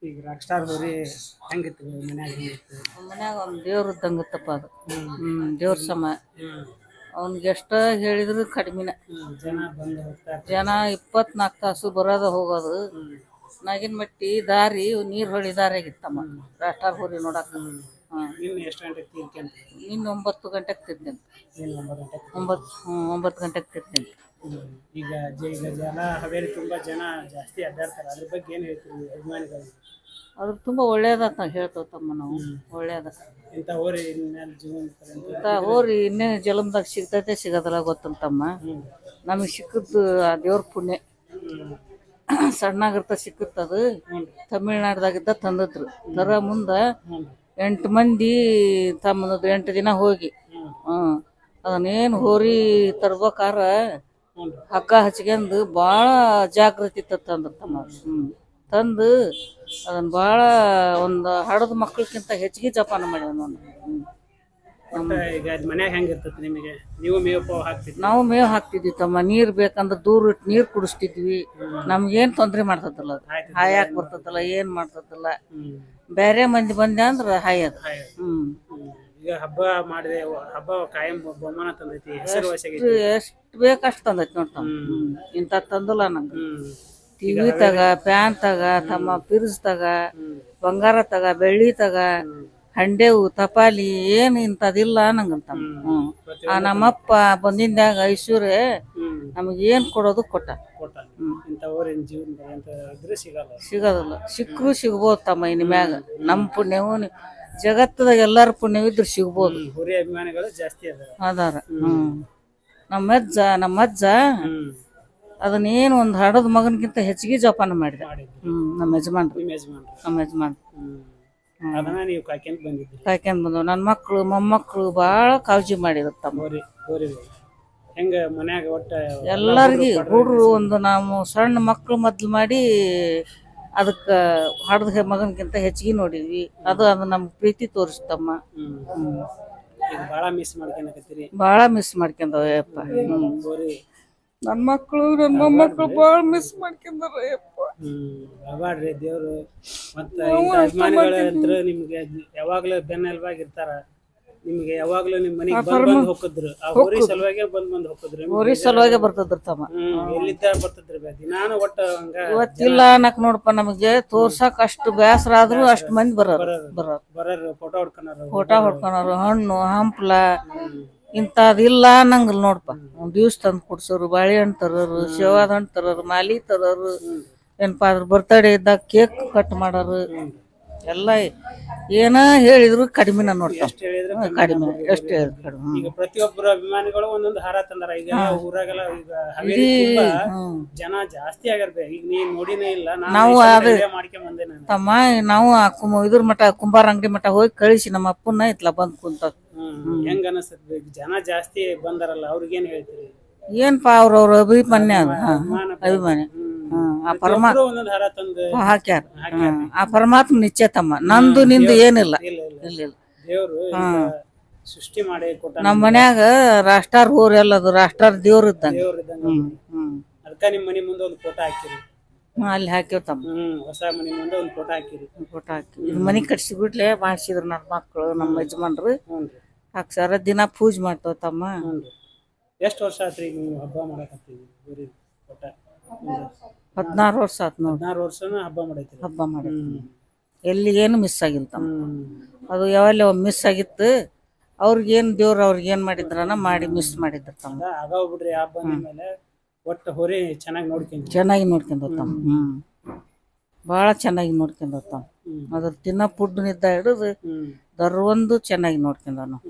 ಈಗ rock star ಹೋರಿ ಹೆಂಗಿತ್ತು ಮನ್ಯಾಗ ಹೆಂಗಿತ್ತು? ಮನ್ಯಾಗ ಒಂದು ದೇವ್ರ ಇದ್ದಂಗತ್ತಪ್ಪ ಅದು. ದೇವ್ರ ಸಮ. ಅವ್ನಿಗೆ ಎಷ್ಟ ಹೇಳಿದ್ರು ಕಡಿಮೆನ. ಜನ ಬಂದು ಹೋಗ್ತಾರೆ. ಜನ 24 ತಾಸು ಬರೋದ ಹೋಗೋದು. ನಾಗಿನಮಟ್ಟಿ ದಾರಿ ನೀರ್ ಹೊಳಿ ದಾರಿ ಆಗಿತ್ತಮ್ಮ ರಾಕ್ ಸ್ಟಾರ್ ಹೋರಿ ನೋಡಾಕ. ನಿನ್ನೆ ಎಷ್ಟು ಗಂಟೆಗೆ ತೀರ್ಕೊಂತ? ಇನ್ನು 9 ಗಂಟೆಗೆ ತಿರ್ತೀನಿ. 9 ಗಂಟೆಗೆ ತಿರ್ತೀನಿ. ಈಗ ಜನ ಹಾವೇರಿ ತುಂಬಾ ಜನ ಜಾಸ್ತಿ ಅಡ್ಡಾಡ್ತಾರೆ, ಅದ್ರ ಬಗ್ಗೆ ಏನ್ ಹೇಳ್ತೀವಿ ಅಭಿಮಾನಿಗಳು? ಅದ್ರ ತುಂಬಾ ಒಳ್ಳೇದತ್ತ ಹೇಳ್ತೇವಮ್ಮ ನಾವು. ಒಳ್ಳೇದ ಇಂಥ ಹೋರಿ ಇಂಥ ಹೋರಿ ಇನ್ನೇ ಜಲಮದಾಗ ಸಿಗ್ತೈತೆ ಸಿಗೋದಲ್ಲ ಗೊತ್ತಂತಮ್ಮ. ನಮಗೆ ಸಿಕ್ಕದ್ದು ಆ ದೇವ್ರ ಪುಣ್ಯ. ಸಣ್ಣಾಗಿರ್ತ ಸಿಕ್ಕತ್ತದು. ತಮಿಳ್ನಾಡ್ದಾಗಿದ್ದ ತಂದದ್ರು ತರ ಮುಂದ 8 ಮಂದಿ ತಮ್ಮದು 8 ದಿನ ಹೋಗಿ ಅದನ್ನೇನು ಹೋರಿ ತರ್ಬೇಕಾರ ಹಗ್ಗ ಹಚ್ಕೊಂಡು ಭಾಳ ಜಾಗೃತಿ ತಂದ್ರ ತಮ್ಮ. ತಂದು ಅದನ್ನ ಭಾಳ ಒಂದು ಹಡದ ಮಕ್ಳಕ್ಕಿಂತ ಹೆಚ್ಚಿಗೆ ಜಪಾನ ಮಾಡ್ಯಾವ ನೋಡಿ. ಈಗ ಮನ್ಯಾಗ ಹೆಂಗಿರ್ತೈತಿ ನಿಮಗೆ? ನೀವು ಮೇವು ಹಾಕ್ತಿದ್ವಿ? ನಾವು ಮೇವು ಹಾಕ್ತಿದ್ವಿ ತಮ್ಮ. ನೀರು ಬೇಕಂದ್ರೆ ದೂರ ಇಟ್ಟು ನೀರು ಕುಡಿಸ್ತಿದ್ವಿ. ನಮ್ಗೇನು ತೊಂದರೆ ಮಾಡ್ತದಲ್ಲ ಅದು. ಹಾಯಾಕ್ ಬರ್ತದಲ್ಲ, ಏನು ಮಾಡ್ತದಲ್ಲ. ಬೇರೆ ಮಂದಿ ಬಂದೆ ಅಂದ್ರೆ ಹಾಯದು. ಈಗ ಹಬ್ಬ ಮಾಡಿದೆ, ಹಬ್ಬ ಕಾಯಂ ಬಹುಮಾನ ತಂದೈತಿ, ಎಷ್ಟು ಬೇಕಷ್ಟು ತಂದೈತಿ ನೋಡ್ತಾವ. ಇಂಥ ತಂದಲ್ಲ ನಂಗೆ. ಟಿವಿ ತಗ, ಫ್ಯಾನ್ ತಗ ತಮ್ಮ, ಫ್ರಿಜ್ ತಗ, ಬಂಗಾರ ತಗ, ಬೆಳ್ಳಿ ತಗ, ಹಂಡೆವು ತಪಾಲಿ ಏನು ಇಂಥದಿಲ್ಲ ನಂಗಂತ. ನಮ್ಮಪ್ಪ ಬಂದಿಂದಾಗ ಐಶ್ವರ್ಯ ನಮಗೇನು ಕೊಡೋದು ಕೊಟ್ಟ. ಸಿಗೋದಿಲ್ಲ. ಸಿಕ್ಕರು ಸಿಗ್ಬೋದು ತಮ್ಮ. ಇನ್ ಮ್ಯಾಗ ನಮ್ಮ ಪುಣ್ಯವು ಜಗತ್ತದಾಗ ಎಲ್ಲಾರ ಪುಣ್ಯವಿದ್ರು ಸಿಗ್ಬೋದು. ಅಭಿಮಾನಿಗಳು ಜಾಸ್ತಿ ಅದಾರ. ನಮ್ಮ ಅಜ್ಜ ಅದನ್ನೇನು ಒಂದು ಹಡದ ಮಗನ್ಗಿಂತ ಹೆಚ್ಚಿಗೆ ಜೋಪಾನ ಮಾಡಿದ. ನಮ್ಮ ಯಜಮಾನ್ರು ಕಾಯ್ಕೊಂಡ್ ಬಂದವು. ನನ್ನ ಮಕ್ಕಳು ಮೊಮ್ಮಕ್ಕಳು ಭಾಳ ಕಾಳಜಿ ಮಾಡಿದ್ರು ತಮ್ಮ. ಹೆಂಗ ಮನ್ಯಾಗ ಒಟ್ಟ ಎಲ್ಲರಿಗೂ ಹುಡ್ರು ಒಂದು ನಾವು ಸಣ್ಣ ಮಕ್ಕಳು ಮೊದ್ಲು ಮಾಡಿ ಅದಕ್ಕೆ ಹಡದ ಮಗನ್ಗಿಂತ ಹೆಚ್ಚಿಗೆ ನೋಡಿದ್ವಿ. ಅದು ನಮ್ಗೆ ಪ್ರೀತಿ ತೋರಿಸ್ತಮ್ಮ. ಭಾಳ ಮಿಸ್ ಮಾಡ್ಕೊಂಡವ ಯಪ್ಪ. ನನ್ನ ಮಕ್ಕಳು ನನ್ನ ಮೊಮ್ಮಕ್ಕಳು ಭಾಳ ಮಿಸ್ ಮಾಡ್ಕೊಂಡಾರ ಯಪ್ಪ. ದೇವ್ರು ಮತ್ತ ಅಭಿಮಾನಿಗಳ ನಿಮ್ಗೆ ಯಾವಾಗ್ಲೂ ಬೆನ್ನೆಲುಬಾಗಿರ್ತಾರ. ನಿಮ್ಗೆ ಯಾವಾಗ್ಲೂ ನಿಮ್ ಮನೆಗೆ ಬಂದ್ ಹೋಗಿದ್ರು. ಆ ಹೋರಿ ಸಲುವಾಗಿ ಬಂದ್ ಹೋಗಿದ್ರು. ಹೋರಿ ಸಲುವಾಗಿ ಬರ್ತದ್ರ ತಮ್ಮ. ಎಲ್ಲಿದ್ದ ಬರ್ತದ್ರಿ ದಿನಾನು ಒಟ್ಟ ಹಂಗ ಇವತ್ತಿಲ್ಲ ಅನ್ನಕ್ ನೋಡಪ್ಪ. ನಮಗೆ ತೋರ್ಸಕ್ ಅಷ್ಟು ಬೇಸರ ಆದ್ರೂ ಅಷ್ಟ್ ಮಂದಿ ಬರೋರು ಫೋಟೋ ಹೊಡ್ಕೊಳೋರು. ಹಣ್ಣು ಹಂಪ್ಲ ಇಂಥದಿಲ್ಲ ನಂಗಲ್ ನೋಡಪ್ಪ. ಜ್ಯೂಸ್ ತಂದು ಕುಡ್ಸೋರು, ಬಾಳೆಹಣ್ಣು ತರೋರು, ಶೇವಾದ ಹಣ್ಣು ತರೋರು, ಮಾಲಿ ತರೋರು. ಏನಪ್ಪ ಅದ್ರ ಬರ್ತಡೇ ಇದ್ದಾಗ ಕೇಕ್ ಕಟ್ ಮಾಡೋರು. ಎಲ್ಲ ಏನ ಹೇಳಿದ್ರು ಕಡಿಮೆನ ನೋಡ್ತಾರೆ. ಕಡಿಮೆ ಎಷ್ಟು ಹೇಳಿದ್ರು ಕಡಿಮೆ. ಈಗ ಪ್ರತಿಯೊಬ್ಬರು ಅಭಿಮಾನಿಗಳು ಒಂದೊಂದು ಹಾರ ತಂದಾರ. ಈಗ ಊರಾಗೆಲ್ಲ ಈಗ ಹಾವೇರಿ ತುಂಬಾ ಜನ ಜಾಸ್ತಿ ಆಗಿರ್ಬೇಕು. ಈಗ ನೀನ್ ನೋಡಿನೇ ಇಲ್ಲ. ನಾವು ಮಾಡ್ಕೊಂಡ್ ಬಂದೆ ತಮ್ಮ. ನಾವು ಇದ್ರ ಮಠ ಕುಂಬಾರ ಅಂಗಡಿ ಮಠ ಹೋಗಿ ಕಳಿಸಿ ನಮ್ಮ ಅಪ್ಪನ ಇತ್ಲ ಬಂದ್ ಕುಂತ. ಹೆಂಗ ಅನಸ್ತದ? ಜನ ಜಾಸ್ತಿ ಬಂದಾರಲ್ಲ, ಅವ್ರಿಗೇನ್ ಹೇಳ್ತೀರಿ? ಏನ್ಪಾ ಅವ್ರವ್ರ ಅಭಿಮಾನ್ಯ ಅದ. ಅಭಿಮಾನ್ಯ ಆ ಪರಮಾತ್ಮ ಹಾಕ್ಯಾರ. ಆ ಪರಮಾತ್ಮ ನಿಶ್ಚಯ ತಮ್ಮ. ನಂದು ನಿಂದು ಏನಿಲ್ಲ. ಸೃಷ್ಟಿ ಮಾಡಿ ನಮ್ಮ ಮನ್ಯಾಗ ರಾಷ್ಟ್ರಾರ್ ಹೋರಿ ಎಲ್ಲದು ರಾಷ್ಟ್ರಾರ್ ದೇವ್ರ ಇದ್ದಂಗ. ಅದಕ್ಕ ನಿಮ್ ಮನಿ ಮುಂದೆ ಒಂದು ಫೋಟೋ ಹಾಕಿರಿ. ಅಲ್ಲಿ ಹಾಕಿವ್ ತಮ್ಮ. ಹೊಸ ಮನಿ ಮುಂದೆ ಒಂದು ಫೋಟೋ ಹಾಕಿರಿ. ಫೋಟೋ ಹಾಕಿ ಇದು ಮನಿ ಕಟ್ಸಿ ಬಿಟ್ಲೆ ಮಾಡ್ಸಿದ್ರು ನನ್ನ ಮಕ್ಕಳು, ನಮ್ಮ ಯಜಮಾನ್ರು ಹಾಕ್ಸಾರ. ದಿನ ಪೂಜೆ ಮಾಡ್ತಾವ ತಮ್ಮ. ಎಷ್ಟು ವರ್ಷ ಆತ್ರಿ ನೀವು ಹಬ್ಬ ಮಾಡಕತ್ತೀವಿ? 16 ವರ್ಷ ಆತ್ ನೋಡಿ. 16 ವರ್ಷನ ಹಬ್ಬ ಮಾಡೈತಿ. ಎಲ್ಲಿ ಏನು ಮಿಸ್ ಆಗಿಲ್ಲ ತಮ್ಮ. ಅದು ಯಾವಲ್ಲ ಮಿಸ್ ಆಗಿತ್ತು. ಅವ್ರಿಗೇನು ದೇವ್ರು ಅವ್ರಿಗೇನು ಮಾಡಿದ್ರನ ಮಾಡಿ ಮಿಸ್ ಮಾಡಿದ್ರ ತಮ್ಮ. ಆಗಾವ್ ಬಿಡ್ರಿ ಹಬ್ಬ ಮೇಲೆ ಒಟ್ಟು ಹೊರಿ ಚೆನ್ನಾಗಿ ನೋಡ್ಕೊಂಡ್ ತಮ್ಮ. ಭಾಳ ಚೆನ್ನಾಗಿ ನೋಡ್ಕೊಂಡ್ ತಮ್ಮ. ಅದ್ರ ತಿನ್ನ ಫುಡ್ ನಿದ್ದ ಹಿಡಿದು ದರ್ವೊಂದು ಚೆನ್ನಾಗಿ ನೋಡ್ಕೊಂಡ ನಾವು.